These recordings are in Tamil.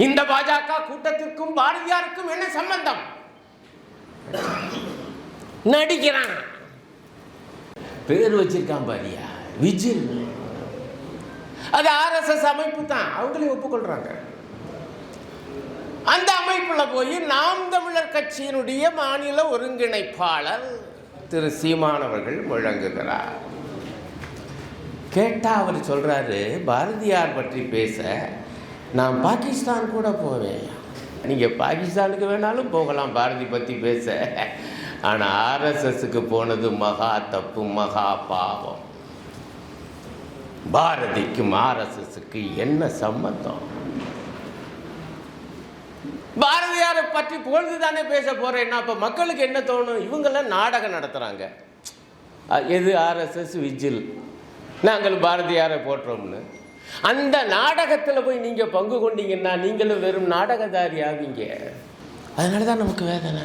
இந்த பாஜக கூட்டத்திற்கும் பாரதியாருக்கும் என்ன சம்பந்தம்? நடிக்கிறான், பேர் வச்சிருக்கான் பாரியா, விஜில். அது RSS அமைப்பு தான், அவங்களே ஒப்புக்கொள்றாங்க. அந்த அமைப்புல போய் நாம் தமிழர் கட்சியினுடைய மாநில ஒருங்கிணைப்பாளர் திரு சீமான் அவர்கள் முழங்குகிறார். கேட்டா அவர் சொல்றாரு, பாரதியார் பற்றி பேச நான் பாகிஸ்தான் கூட போவேன். நீங்க பாகிஸ்தானுக்கு வேணாலும் போகலாம் பாரதி பற்றி பேச, ஆனால் RSSக்கு போனது மகா தப்பு, மகா பாவம். பாரதிக்கும் RSSக்கு என்ன சம்பந்தம்? பாரதியாரை பற்றி புகழ்ந்துதானே பேச போறேன்னா அப்ப மக்களுக்கு என்ன தோணும்? இவங்கெல்லாம் நாடகம் நடத்துறாங்க. எது? RSS விஜில், நாங்கள் பாரதியாரை போற்றோம்னு. அந்த நாடகத்தில் போய் நீங்க பங்கு கொண்டீங்கன்னா நீங்களும் வெறும் நாடகதாரி ஆவீங்க. அதனாலதான் நமக்கு வேதனை.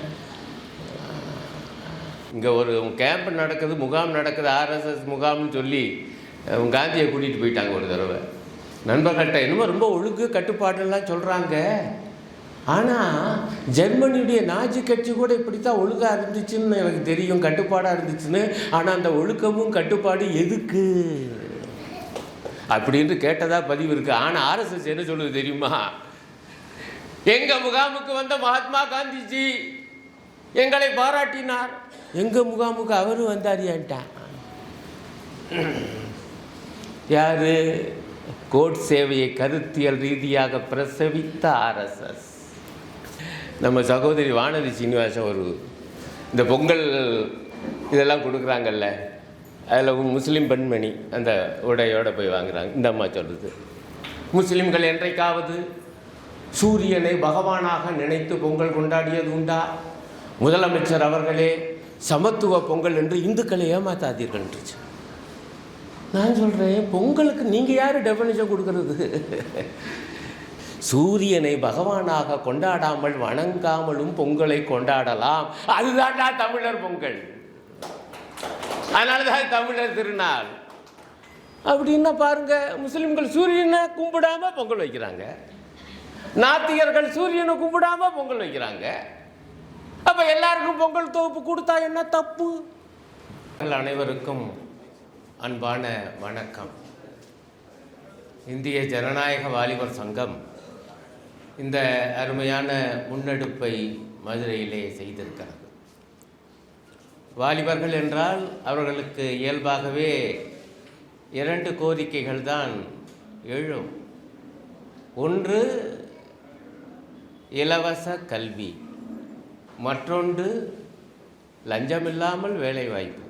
இங்க ஒரு கேம்ப் நடக்குது, முகாம் நடக்குது, RSS முகாம்னு சொல்லி காந்தியை கூட்டிட்டு போயிட்டாங்க ஒரு தடவை. நண்பர்கள்ட்ட என்னமோ ரொம்ப ஒழுங்கு கட்டுப்பாடுலாம் சொல்றாங்க. ஆனால் ஜெர்மனியுடைய நாஜி கட்சி கூட இப்படித்தான் ஒழுங்காக இருந்துச்சுன்னு எனக்கு தெரியும், கட்டுப்பாடாக இருந்துச்சுன்னு. ஆனால் அந்த ஒழுக்கமும் கட்டுப்பாடு எதுக்கு அப்படின்னு கேட்டதாக பதிவு இருக்குது. ஆனால் RSS என்ன சொல்லுது தெரியுமா? எங்கள் முகாமுக்கு வந்த மகாத்மா காந்திஜி எங்களை பாராட்டினார், எங்கள் முகாமுக்கு அவரும் வந்தாரியான்ட்டான். யாரு? கோட் சேவையை கருத்தியல் ரீதியாக பிரசவித்த RSS. நம்ம சகோதரி வானதி சீனிவாசன் ஒரு இந்த பொங்கல் இதெல்லாம் கொடுக்குறாங்கல்ல, அதில் முஸ்லீம் பெண்மணி அந்த உடையோடு போய் வாங்குறாங்க. இந்த அம்மா சொல்லுது, முஸ்லீம்கள் என்றைக்காவது சூரியனை பகவானாக நினைத்து பொங்கல் கொண்டாடியது உண்டா? முதலமைச்சர் அவர்களே சமத்துவ பொங்கல் என்று இந்துக்களை ஏமாத்தாதீர்கள்ன்றுச்சு. நான் சொல்கிறேன், பொங்கலுக்கு நீங்கள் யார் டெஃபினிஷன் கொடுக்கறது? சூரியனை பகவானாக கொண்டாடாமல் வணங்காமலும் பொங்கலை கொண்டாடலாம். அதுதான்டா தமிழர் பொங்கல், அதனாலதான் தமிழர் திருநாள். அப்படின்னா பாருங்க, முஸ்லிம்கள் சூரியனை கும்பிடாம பொங்கல் வைக்கிறாங்க, நாத்திகர்கள் சூரியனை கும்பிடாம பொங்கல் வைக்கிறாங்க. அப்ப எல்லாருக்கும் பொங்கல் தொகுப்பு கொடுத்தா என்ன தப்பு? அனைவருக்கும் அன்பான வணக்கம். இந்திய ஜனநாயக வாலிபர் சங்கம் இந்த அருமையான முன்னெடுப்பை மதுரையிலே செய்திருக்கிறது. வாலிபர்கள் என்றால் அவர்களுக்கு இயல்பாகவே 2 கோரிக்கைகள் தான் எழும். ஒன்று இலவச கல்வி, மற்றொன்று லஞ்சமில்லாமல் வேலைவாய்ப்பு.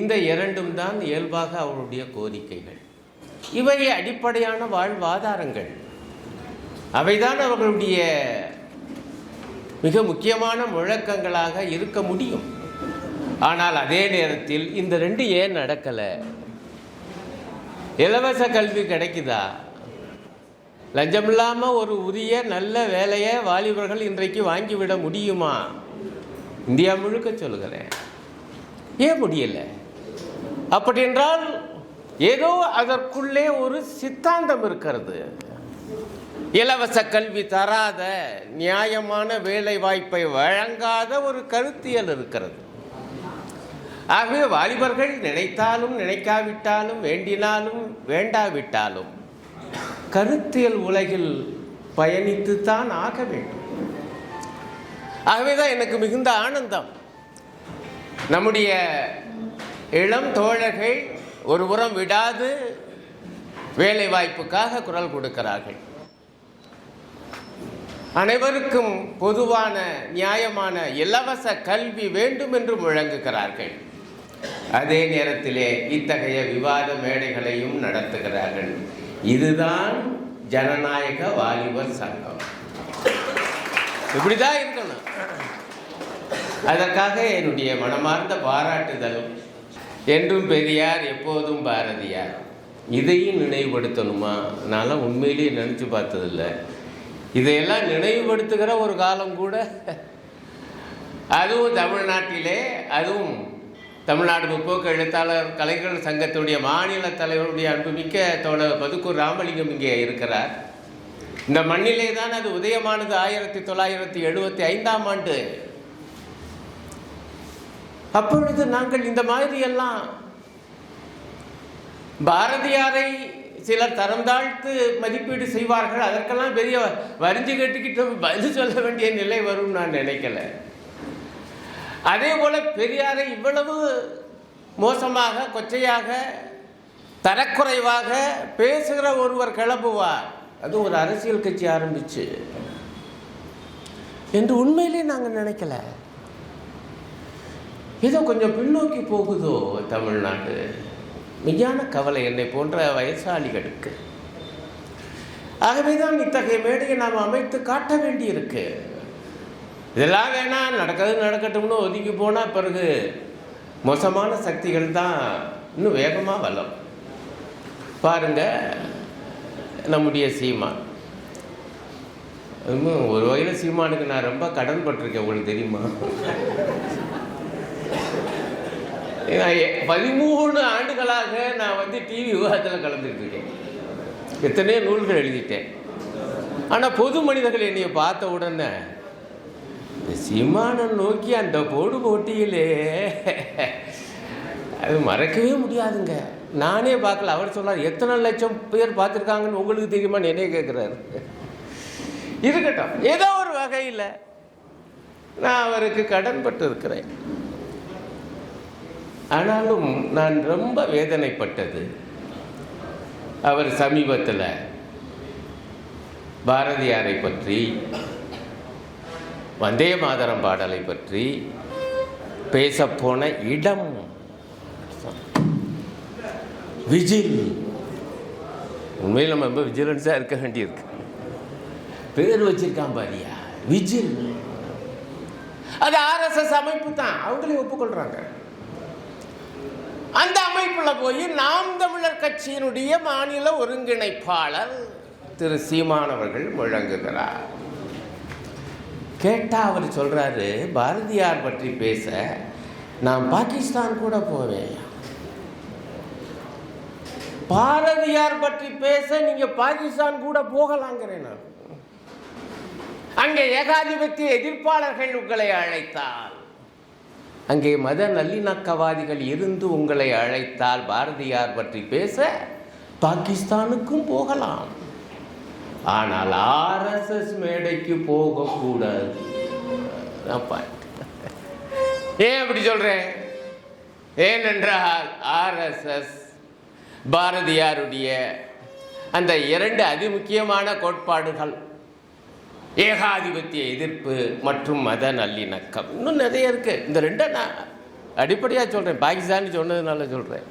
இந்த 2ம் தான் இயல்பாக அவருடைய கோரிக்கைகள். இவை அடிப்படையான வாழ்வாதாரங்கள், அவைதான் அவர்களுடைய மிக முக்கியமான முழக்கங்களாக இருக்க முடியும். ஆனால் அதே நேரத்தில் இந்த 2 ஏன் நடக்கலை? இலவச கல்வி கிடைக்குதா? லஞ்சமில்லாமல் ஒரு உரிய நல்ல வேலையை வாலிபர்கள் இன்றைக்கு வாங்கிவிட முடியுமா? இந்தியா முழுக்க சொல்லுகிறேன், ஏன் முடியலை? அப்படி என்றால் ஏதோ அதற்குள்ளே ஒரு சித்தாந்தம் இருக்கிறது. இலவச கல்வி தராத, நியாயமான வேலை வாய்ப்பை வழங்காத ஒரு கருத்தியல் இருக்கிறது. ஆகவே வாலிபர்கள் நினைத்தாலும் நினைக்காவிட்டாலும், வேண்டினாலும் வேண்டாவிட்டாலும் கருத்தியல் உலகில் பயணித்துத்தான் ஆக வேண்டும். ஆகவேதான் எனக்கு மிகுந்த ஆனந்தம், நம்முடைய இளம் தோழர்கள் ஒருபுறம் விடாது வேலை வாய்ப்புக்காக குரல் கொடுக்கிறார்கள். அனைவருக்கும் பொதுவான நியாயமான இலவச கல்வி வேண்டும் என்று முழங்குகிறார்கள். அதே நேரத்திலே இத்தகைய விவாத மேடைகளையும் நடத்துகிறார்கள். இதுதான் ஜனநாயக வாலிபர் சங்கம். இப்படிதான் இருக்கணும். அதற்காக என்னுடைய மனமார்ந்த பாராட்டுதல். என்றும் பெரியார், எப்போதும் பாரதியார். இதையும் நினைவுபடுத்தணுமா? நான்லாம் உண்மையிலேயே நினச்சி பார்த்ததில்லை. இதையெல்லாம் நினைவுபடுத்துகிற ஒரு காலம் கூட, அதுவும் தமிழ்நாட்டிலே, அதுவும் தமிழ்நாடு முற்போக்கு எழுத்தாளர் கலைஞர் சங்கத்துடைய மாநில தலைவருடைய அன்புமிக்க தோழர் பதுக்கூர் ராமலிங்கம் இங்கே இருக்கிறார். இந்த மண்ணிலே தான் அது உதயமானது 1975ஆம் ஆண்டு. அப்பொழுது நாங்கள் இந்த மாதிரி எல்லாம் பாரதியாரை சிலர் தரம் தாழ்த்து மதிப்பீடு செய்வார்கள். அதற்கெல்லாம் பெரிய வரிஞ்சு கட்டிக்கிட்டு பதில் சொல்ல வேண்டிய நிலை வரும் நான் நினைக்கல. அதே போல பெரியாரை இவ்வளவு மோசமாக, கொச்சையாக, தரக்குறைவாக பேசுகிற ஒருவர் கிளம்புவார், அது ஒரு அரசியல் கட்சி ஆரம்பிச்சு என்று உண்மையிலே நாங்கள் நினைக்கல. ஏதோ கொஞ்சம் பின்னோக்கி போகுதோ தமிழ்நாடு. மெய்யான கவலை என்னை போன்ற வயசாளிகளுக்கு. ஆகவேதான் இத்தகைய மேடையை நாம் அமைத்து காட்ட வேண்டி இருக்கு. இதெல்லாம் வேணாம், நடக்கட்டும்னு ஒதுக்கி போனால் பிறகு மோசமான சக்திகள் தான் இன்னும் வேகமாக வளரும். பாருங்க, நம்முடைய சீமான், ஒரு வகையில் சீமானுக்கு நான் ரொம்ப கடன் பட்டிருக்கேன். உங்களுக்கு தெரியுமா? 13 ஆண்டுகளாக நான் டிவி விவாதத்தில் கலந்துக்கிட்டு இருக்கேன். எத்தனையோ நூல்கள் எழுதிட்டேன். ஆனால் பொது மனிதர்கள் என்னைய பார்த்த உடனே இந்த சீமானை நோக்கி அந்த போட்டியிலே அது மறக்கவே முடியாதுங்க. நானே பார்க்கல. அவர் சொன்னார், எத்தனை லட்சம் பேர் பார்த்துருக்காங்கன்னு உங்களுக்கு தெரியுமான்னு என்னையே கேட்குறாரு. இருக்கட்டும், ஏதோ ஒரு வகையில் நான் அவருக்கு கடன்பட்டு இருக்கிறேன். ஆனாலும் நான் ரொம்ப வேதனைப்பட்டது, அவர் சமீபத்தில் பாரதியாரை பற்றி, வந்தே மாதரம் பாடலை பற்றி பேசப்போன இடம். விஜில், உண்மையில் நம்ம ரொம்ப விஜிலன்ஸாக இருக்க வேண்டியிருக்கு. பேர் வச்சிருக்கான் பாரியா, விஜில். அது RSS அமைப்பு தான், அவங்களே ஒப்புக்கொள்றாங்க. அந்த அமைப்பில் போய் நாம் தமிழர் கட்சியினுடைய மாநில ஒருங்கிணைப்பாளர் திரு சீமான் அவர்கள் முழங்குகிறார். கேட்டால் அவர் சொல்கிறாரு, பாரதியார் பற்றி பேச நான் பாகிஸ்தான் கூட போவேன். பாரதியார் பற்றி பேச நீங்கள் பாகிஸ்தான் கூட போகலாங்கிறேன் நான். அங்கே ஏகாதிபத்திய எதிர்ப்பாளர்கள் உங்களை அழைத்தால், அங்கே மத நல்லிணக்கவாதிகள் இருந்து உங்களை அழைத்தால் பாரதியார் பற்றி பேச பாகிஸ்தானுக்கும் போகலாம். ஆனால் RSS மேடைக்கு போகக்கூடாது. ஏன் அப்படி சொல்றேன்? ஏனென்றால் RSS பாரதியாருடைய அந்த 2 அதிமுக்கியமான கோட்பாடுகள், ஏகாதிபத்திய எதிர்ப்பு மற்றும் மத நல்லிணக்கம், இன்னும் நிறைய இருக்கு. இந்த 2 நான் அடிப்படையாக சொல்றேன். பாகிஸ்தான் சொன்னதுனால சொல்றேன்.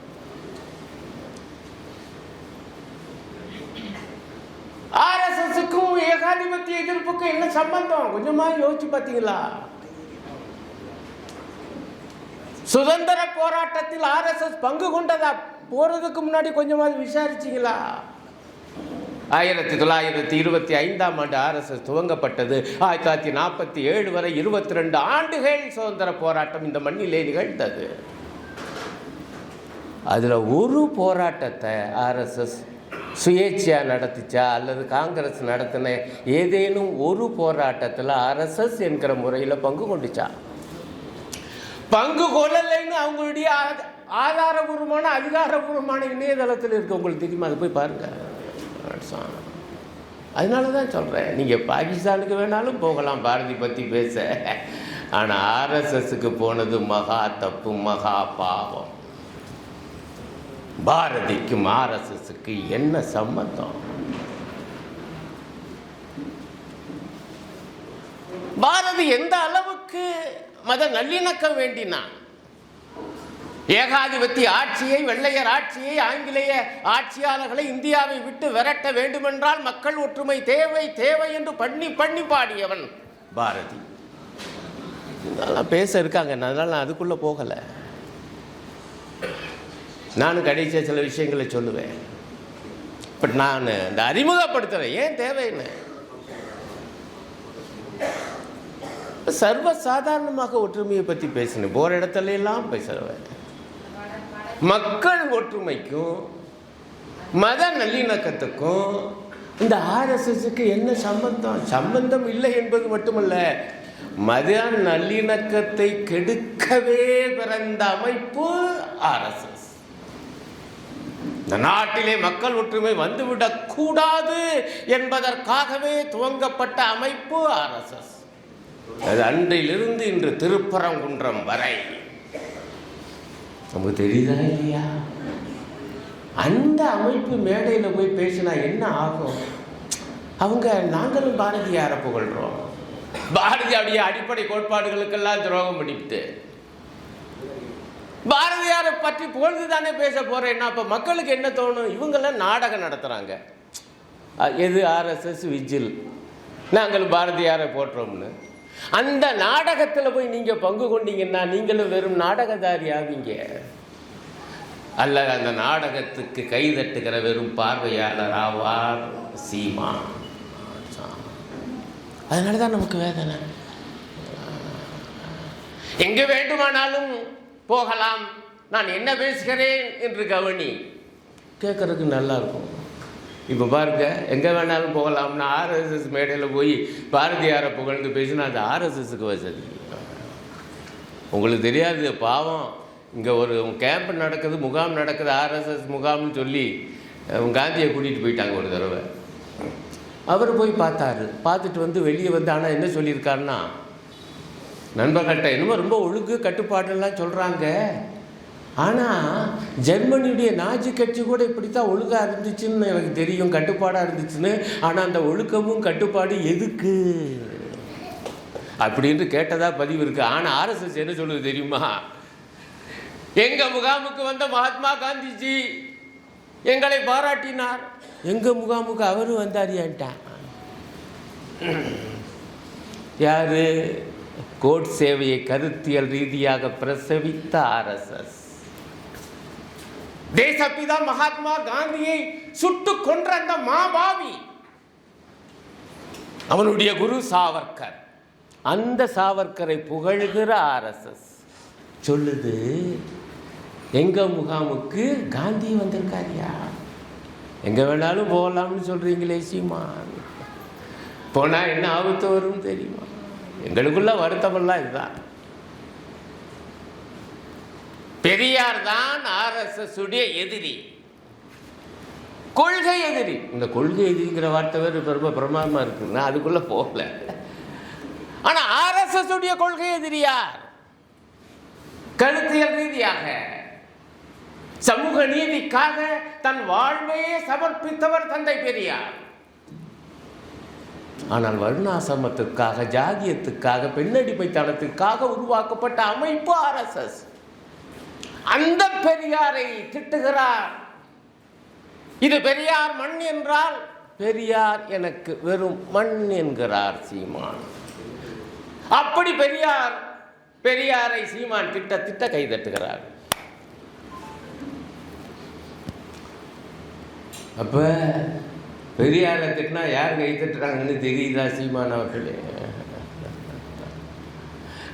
RSSக்கும் ஏகாதிபத்திய எதிர்ப்புக்கும் என்ன சம்பந்தம்? கொஞ்சமா யோசிச்சு பார்த்தீங்களா? சுதந்திர போராட்டத்தில் RSS பங்கு கொண்டதா? போறதுக்கு முன்னாடி கொஞ்சமாவது விசாரிச்சிங்களா? 1925ஆம் ஆண்டு RSS துவங்கப்பட்டது. 1947 வரை 22 ஆண்டுகள் சுதந்திர போராட்டம் இந்த மண்ணிலே நிகழ்ந்தது. அதில் ஒரு போராட்டத்தை RSS சுயேட்சையாக நடத்திச்சா அல்லது காங்கிரஸ் நடத்தின ஏதேனும் ஒரு போராட்டத்தில் RSS என்கிற முறையில் பங்கு கொண்டுச்சா? பங்கு கொள்ளலைன்னு அவங்களுடைய ஆதாரபூர்வமான அதிகாரபூர்வமான இணையதளத்தில் இருக்கு. உங்களுக்கு தெரியுமா? அது போய் பாருங்க. அதனால தான் சொல்கிறேன், நீங்கள் பாகிஸ்தானுக்கு வேணாலும் போகலாம் பாரதி பற்றி பேச. ஆனால் RSSக்கு போனது மகா தப்பு, மகா பாவம். பாரதிக்கும் RSSக்கு என்ன சம்பந்தம்? பாரதி எந்த அளவுக்கு மத நல்லிணக்கம் வேண்டினான்? ஏகாதிபத்திய ஆட்சியை, வெள்ளையர் ஆட்சியை, ஆங்கிலேய ஆட்சியாளர்களை இந்தியாவை விட்டு விரட்ட வேண்டுமென்றால் மக்கள் ஒற்றுமை தேவை தேவை என்று பண்ணி பண்ணி பாடியவன் பாரதி. இதெல்லாம் பேச இருக்காங்க, அதனால நான் அதுக்குள்ளே போகலை. நானும் கடைசியாக சில விஷயங்களை சொல்லுவேன். பட் நான் இந்த அறிமுகப்படுத்துகிறேன், ஏன் தேவைன்னு. சர்வசாதாரணமாக ஒற்றுமையை பற்றி பேசினேன், போகிற இடத்துல எல்லாம் பேசுகிறேன். மக்கள் ஒற்றுமைக்கும் மத நல்லிணக்கத்துக்கும் இந்த ஆர்எஸ்எஸ்க்கு என்ன சம்பந்தம்? சம்பந்தம் இல்லை என்பது மட்டுமல்ல, மத நல்லிணக்கத்தை கெடுக்கவே பிறந்த அமைப்பு ஆர்எஸ்எஸ். இந்த நாட்டிலே மக்கள் ஒற்றுமை வந்துவிடக் கூடாது என்பதற்காகவே துவங்கப்பட்ட அமைப்பு ஆர்எஸ்எஸ். அது அன்றிலிருந்து இன்று திருப்பரங்குன்றம் வரை. நமக்கு தெரியுதா இல்லையா? அந்த அமைப்பு மேடையில் போய் பேசினா என்ன ஆகும்? அவங்க நாங்களும் பாரதியாரை புகழ்றோம், பாரதியாருடைய அடிப்படை கோட்பாடுகளுக்கெல்லாம் துரோகம் பண்ணிவிட்டு பாரதியாரை பற்றி புகழ்ந்து தானே பேச போறேன்னா அப்போ மக்களுக்கு என்ன தோணும்? இவங்கெல்லாம் நாடகம் நடத்துகிறாங்க. எது? ஆர்எஸ்எஸ் விஜில், நாங்கள் பாரதியாரை போற்றோம்னு. அந்த நாடகத்தில் போய் நீங்கள் பங்கு கொண்டீங்கன்னா நீங்களும் வெறும் நாடகதாரி ஆவீங்க, அல்ல அந்த நாடகத்துக்கு கைதட்டுகிற வெறும் பார்வையாளர் ஆவார் சீமா. அதனால தான் நமக்கு வேதனை. எங்கே வேண்டுமானாலும் போகலாம், நான் என்ன பேசுகிறேன் என்று கவனி. கேட்கறதுக்கு நல்லா இருக்கும். இப்போ பாருங்க, எங்கே வேணாலும் போகலாம்னா ஆர்எஸ்எஸ் மேடையில் போய் பாரதியாரை புகழ்ந்து பேசினா அது ஆர்எஸ்எஸ்க்கு வசதி. உங்களுக்கு தெரியாது, பாவம். இங்கே ஒரு கேம்ப் நடக்குது, முகாம் நடக்குது, ஆர்எஸ்எஸ் முகாம்னு சொல்லி காந்தியை கூட்டிகிட்டு போயிட்டாங்க ஒரு தடவை. அவர் போய் பார்த்தாரு. பார்த்துட்டு வந்து வெளியே வந்து ஆனால் என்ன சொல்லியிருக்காருன்னா, நண்பர்கள்ட்ட என்னமோ ரொம்ப ஒழுங்கு கட்டுப்பாடுலாம் சொல்கிறாங்க, ஆனால் ஜெர்மனியுடைய நாஜி கட்சி கூட இப்படித்தான் ஒழுங்காக இருந்துச்சுன்னு எனக்கு தெரியும், கட்டுப்பாடாக இருந்துச்சுன்னு. ஆனால் அந்த ஒழுக்கமும் கட்டுப்பாடு எதுக்கு அப்படின்னு கேட்டதா பதிவு இருக்குது. ஆனால் ஆர்எஸ்எஸ் என்ன சொல்லுது தெரியுமா? எங்கள் முகாமுக்கு வந்த மகாத்மா காந்திஜி எங்களை பாராட்டினார், எங்கள் முகாமுக்கு அவரும் வந்தாரியான்ட்டான். யாரு? கோட் சேவையை கருத்தியல் ரீதியாக பிரசவித்த ஆர்எஸ்எஸ். தேசப்பிதா மகாத்மா காந்தியை சுட்டு கொன்ற அந்த மாபாவி, அவனுடைய குரு சாவர்கர். அந்த சாவர்கரை புகழ்கிற ஆர்எஸ்எஸ் சொல்லுது, எங்க முகாமுக்கு காந்தி வந்திருக்காரியா, எங்க வேணாலும் போகலாம்னு சொல்றீங்களே சீமான், போனா என்ன ஆபத்து வரும் தெரியுமா? எங்களுக்குள்ள வருத்தமெல்லாம் இதுதான். பெரியார் தான் ஆர்எஸ்எஸ் உடைய எதிரி, கொள்கை எதிரி. இந்த கொள்கை எதிரிங்கிற வார்த்தை வேறு ரொம்ப பிரமாதமா இருக்கு, நான் அதுக்குள்ள போகல. ஆனா ஆர்எஸ்எஸ் உடைய கொள்கை எதிரி யார்? கருத்தியல் ரீதியாக சமூக நீதிக்காக தன் வாழ்வையே சமர்ப்பித்தவர் தந்தை பெரியார். ஆனால் வர்ணாசிரமத்துக்காக, ஜாதியத்துக்காக, பெண்ணடிமைத்தனத்துக்காக உருவாக்கப்பட்ட அமைப்பு ஆர்எஸ்எஸ். அந்த பெரியாரை திட்டுகிறார். இது பெரியார் மண் என்றால் பெரியார் எனக்கு வெறும் மண் என்கிறார் சீமான். அப்படி பெரியாரை சீமான் திட்ட கை தட்டுகிறார். அப்ப பெரியாரை திட்டினா யார் கை தட்டுறாங்கன்னு தெரியுதா சீமான் அவர்களே?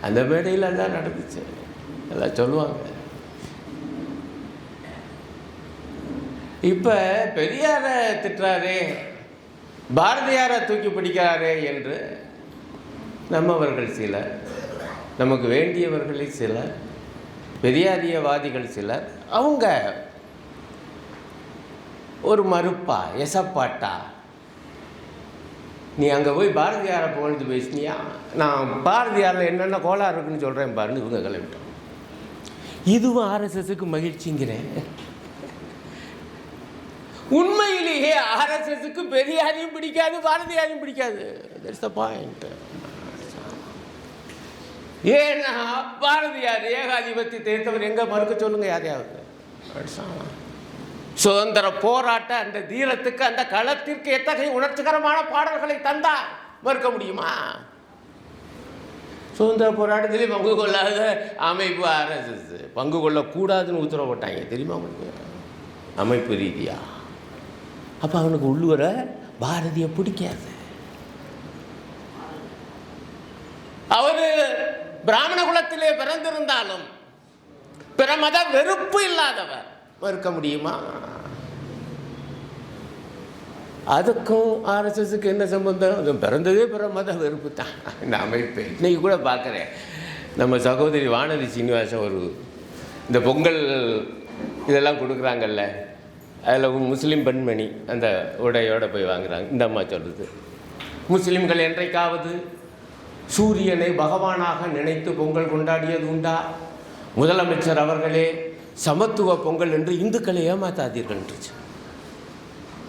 அந்த மேடையில் எல்லாம் நடந்துச்சு, எல்லாம் சொல்லுவாங்க. இப்ப பெரியாரை திட்டுறாரே, பாரதியாரை தூக்கி பிடிக்கிறாரே என்று நம்மவர்கள் சிலர், நமக்கு வேண்டியவர்களில் சிலர், பெரியாரியவாதிகள் சிலர், அவங்க ஒரு மறுப்பா எசப்பாட்டா, நீ அங்கே போய் பாரதியாரை புகழ்ந்து பேசினியா, நான் பாரதியாரில் என்னென்ன கோளாறு இருக்குன்னு சொல்கிறேன் பாருன்னு இவங்க கிளம்பிட்டோம். இதுவும் ஆர்எஸ்எஸ்க்கு மகிழ்ச்சிங்கிறேன். உண்மையிலேயே ஆர்எஸ்எஸ்க்கு பெரியாரையும் பிடிக்காது, பாரதியாரையும் பிடிக்காது. That's the point. ஏன்னா பாரதியார் ஏகாதிபத்தியத்தை எடுத்தவர் எங்க மறுக்க சொல்லுங்க யாரையாவது? சுதந்திர போராட்ட அந்த தீரத்துக்கு, அந்த களத்திற்கு எத்தகைய உணர்ச்சிகரமான பாடல்களை தந்தார், மறுக்க முடியுமா? சுதந்திர போராட்டத்திலே பங்கு கொள்ளாத அமைப்பு ஆர்எஸ்எஸ். பங்கு கொள்ளக்கூடாதுன்னு உத்தரவு போட்டாங்க தெரியுமா உங்களுக்கு, அமைப்பு ரீதியா. அப்போ அவனுக்கு உள்ளுவர பாரதியை பிடிக்காது. அவரு பிராமண குலத்திலே பிறந்திருந்தாலும் பிற மத வெறுப்பு இல்லாதவர், மறுக்க முடியுமா? அதுக்கும் ஆர்எஸ்எஸ்க்கு என்ன சம்பந்தம்? அது பிறந்ததே பிற மத வெறுப்பு தான் இந்த அமைப்பு. இன்றைக்கி கூட பார்க்குறேன், நம்ம சகோதரி வானதி சீனிவாசன் ஒரு இந்த பொங்கல் இதெல்லாம் கொடுக்குறாங்கல்ல, அதில் முஸ்லீம் பெண்மணி அந்த உடையோடு போய் வாங்குறாங்க. இந்த அம்மா சொல்கிறது, முஸ்லீம்கள் என்றைக்காவது சூரியனை பகவானாக நினைத்து பொங்கல் கொண்டாடியது உண்டா? முதலமைச்சர் அவர்களே சமத்துவ பொங்கல் என்று இந்துக்களை ஏமாத்தாதீர்கள்ன்றுச்சு.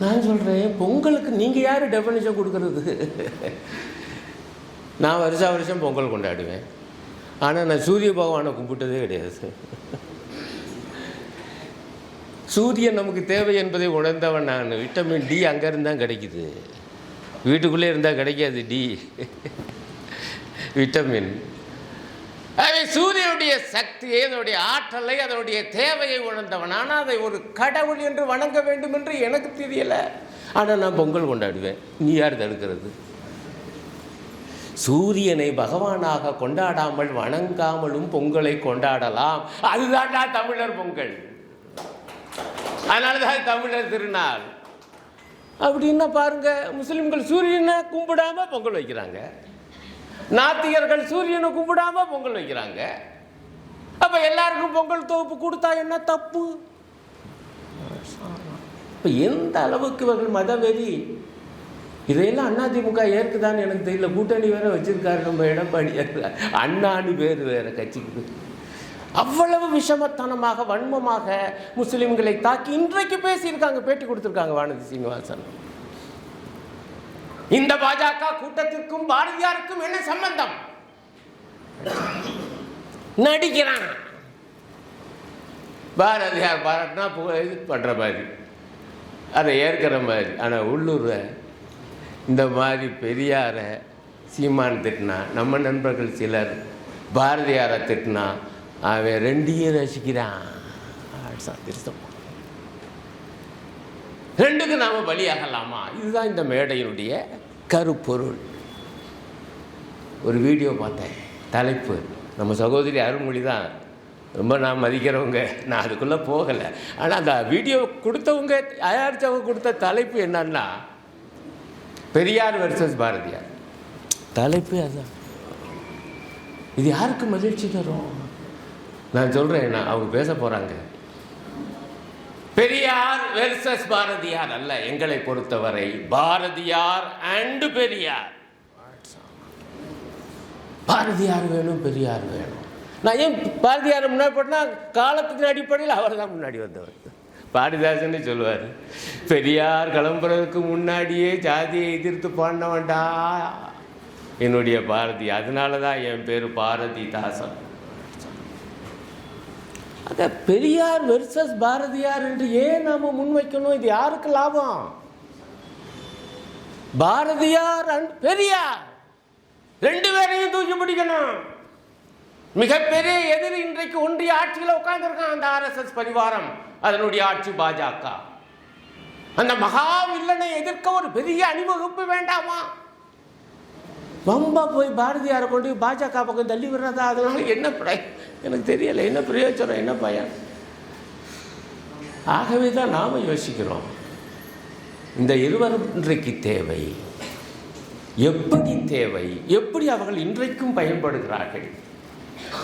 நான் சொல்கிறேன், பொங்கலுக்கு நீங்கள் யார் டெஃபினிஷன் கொடுக்கறது? நான் வருஷம் பொங்கல் கொண்டாடுவேன், ஆனால் நான் சூரிய பகவானை கும்பிட்டதே கிடையாது. சூரியன் நமக்கு தேவை என்பதை உணர்ந்தவன் நான். விட்டமின் டி அங்கேருந்து தான் கிடைக்குது, வீட்டுக்குள்ளே இருந்தால் கிடைக்காது டி விட்டமின். அதை சூரியனுடைய சக்தியை, அதனுடைய ஆற்றலை, அதனுடைய தேவையை உணர்ந்தவன். ஆனால் அதை ஒரு கடவுள் என்று வணங்க வேண்டும் என்று எனக்கு தெரியலை. ஆனால் நான் பொங்கல் கொண்டாடுவேன். நீ யார் தடுக்கிறது? சூரியனை பகவானாக கொண்டாடாமல் வணங்காமலும் பொங்கலை கொண்டாடலாம். அதுதான் தமிழர் பொங்கல், அதனால தான் தமிழர் திருநாள். அப்படின்னா பாருங்க, முஸ்லிம்கள் சூரியனை கும்பிடாம பொங்கல் வைக்கிறாங்க, நாத்திகர்கள் சூரியனை கும்பிடாம பொங்கல் வைக்கிறாங்க. அப்ப எல்லாருக்கும் பொங்கல் தொகுப்பு கொடுத்தா என்ன தப்பு? இப்போ எந்த அளவுக்கு இவர்கள் மதவெறி! இதையெல்லாம் அதிமுக ஏற்குதான்னு எனக்கு தெரியல. கூட்டணி வேற வச்சிருக்காரு நம்ம எடப்பாடி, அண்ணாணி பேர் வேற கட்சிக்கு. அவ்வளவு விஷமத்தனமாக வன்மமாக முஸ்லிம்களை தாக்கி இன்றைக்கு பேசியிருக்காங்க, பேட்டி கொடுத்துருக்காங்க வானதி சீனிவாசன். இந்த பாஜக கூட்டத்திற்கும் பாரதியாருக்கும் என்ன சம்பந்தம்? நடிக்கிறான். பாரதியார் பாராட்டினா இது பண்ணுற மாதிரி, அதை ஏற்கிற மாதிரி. ஆனால் உள்ளூர் இந்த மாதிரி பெரியாரை சீமான் திட்டினா, நம்ம நண்பர்கள் சிலர் பாரதியாரை திட்டினா அவன் ரெண்டையும் ரசிக்கிறான். ரெண்டுக்கு நாம் பலியாகலாமா? இதுதான் இந்த மேடையினுடைய கருப்பொருள். ஒரு வீடியோ பார்த்தேன், தலைப்பு நம்ம சகோதரி அருள்மொழி தான், ரொம்ப நான் மதிக்கிறவங்க, நான் அதுக்குள்ளே போகலை. ஆனால் அந்த வீடியோ கொடுத்தவங்க, தயாரித்தவங்க கொடுத்த தலைப்பு என்னன்னா, பெரியார் வெர்சஸ் பாரதியார். தலைப்பு அதுதான். இது யாருக்கு மகிழ்ச்சி தரும்? நான் சொல்கிறேன், அவங்க பேச போகிறாங்க. பெரியார் வெர்சஸ் பாரதியார் அல்ல, எங்களை பொறுத்தவரை பாரதியார் அண்ட் பெரியார். பாரதியார் வேணும், பெரியார் வேணும். நான் ஏன் பாரதியார் முன்னாடி போட்டேன்னா, காலத்தின் அடிப்படையில் அவர் தான் முன்னாடி வந்தவர். பாரதிதாசன் சொல்லுவார், பெரியார் கிளம்புறதுக்கு முன்னாடியே ஜாதியை எதிர்த்து பாடினவன்டா என்னுடைய பாரதி, அதனால தான் என் பேர் பாரதிதாசன். அத பெரியார் வெர்சஸ் பாரதியார் என்று ஏன் நாம முன்வைக்கணும்? இது யாருக்கு லாபம்? பாரதியார் அண்ட் பெரியார் ரெண்டு பேரையும் தூக்கி பிடிக்கணும். மிகப்பெரிய எதிரி இன்றைக்கு ஒன்றிய ஆட்சியில் உட்கார்ந்துருக்கான் அந்த ஆர்எஸ்எஸ் பரிவாரம், அதனுடைய ஆட்சி பாஜக. அந்த மகா வில்லனை எதிர்க்க ஒரு பெரிய அணிவகுப்பு வேண்டாமா? ரொம்ப போய் பாரதியாரை கொண்டு பாஜக பக்கம் தள்ளி விடுறதா? அதனால என்ன எனக்கு தெரியலை, என்ன பிரயோஜனம், என்ன பயன்? ஆகவே தான் நாம் யோசிக்கிறோம், இந்த இருவரும் இன்றைக்கு தேவை, எப்படி தேவை, எப்படி அவர்கள் இன்றைக்கும் பயன்படுகிறார்கள்.